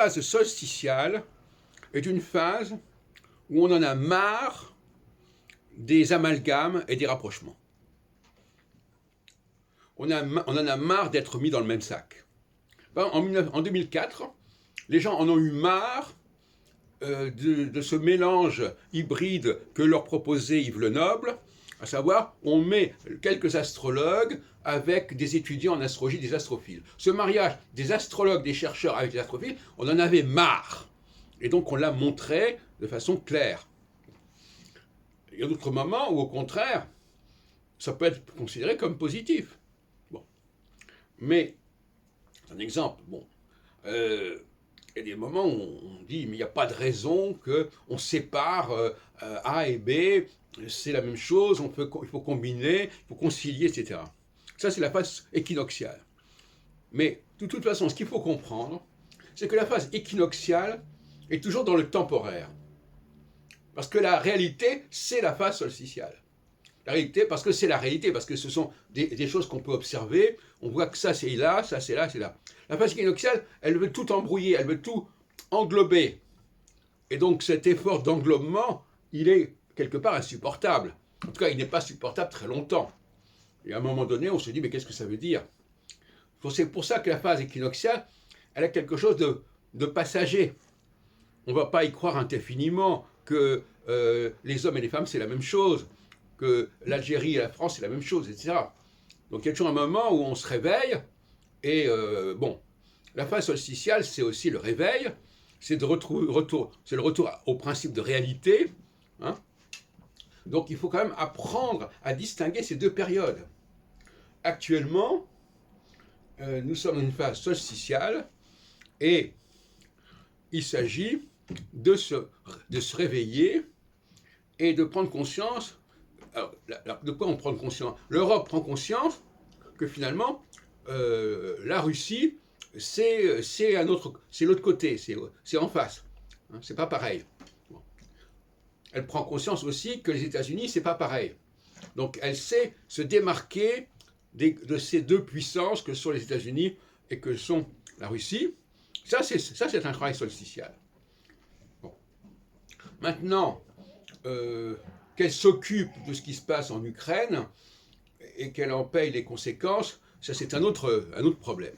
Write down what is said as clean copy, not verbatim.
phase solsticiale est une phase où on en a marre des amalgames et des rapprochements. On en a marre d'être mis dans le même sac. En 2004, les gens en ont eu marre de ce mélange hybride que leur proposait Yves Lenoble, à savoir, on met quelques astrologues avec des étudiants en astrologie, des astrophiles. Ce mariage des astrologues, des chercheurs avec des astrophiles, on en avait marre. Et donc on l'a montré de façon claire. Il y a d'autres moments où, au contraire, ça peut être considéré comme positif. Bon. Mais, c'est un exemple. Bon. Il y a des moments où on dit, mais il n'y a pas de raison qu'on sépare A et B, c'est la même chose, il faut combiner, il faut concilier, etc. Ça, c'est la phase équinoxiale. Mais, de toute façon, ce qu'il faut comprendre, c'est que la phase équinoxiale est toujours dans le temporaire. Parce que la réalité, c'est la phase solsticiale. La réalité, parce que c'est la réalité, parce que ce sont des choses qu'on peut observer, on voit que ça c'est là, ça c'est là, c'est là. La phase équinoxiale, elle veut tout embrouiller, elle veut tout englober. Et donc cet effort d'englobement, il est quelque part insupportable. En tout cas, il n'est pas supportable très longtemps. Et à un moment donné, on se dit, mais qu'est-ce que ça veut dire? C'est pour ça que la phase équinoxiale, elle a quelque chose de passager. On ne va pas y croire indéfiniment que les hommes et les femmes, c'est la même chose, que l'Algérie et la France, c'est la même chose, etc. Donc il y a toujours un moment où on se réveille, et la phase solsticiale, c'est aussi le réveil, c'est le retour au principe de réalité. Hein. Donc il faut quand même apprendre à distinguer ces deux périodes. Actuellement, nous sommes dans une phase solsticiale, et il s'agit de se réveiller et de prendre conscience. Alors, de quoi on prend conscience? L'Europe prend conscience que finalement, la Russie, c'est l'autre côté, c'est en face. Hein, c'est pas pareil. Bon. Elle prend conscience aussi que les États-Unis, c'est pas pareil. Donc, elle sait se démarquer de ces deux puissances que sont les États-Unis et que sont la Russie. Ça, c'est un travail solsticial. Bon. Maintenant, qu'elle s'occupe de ce qui se passe en Ukraine et qu'elle en paye les conséquences, ça c'est un autre problème.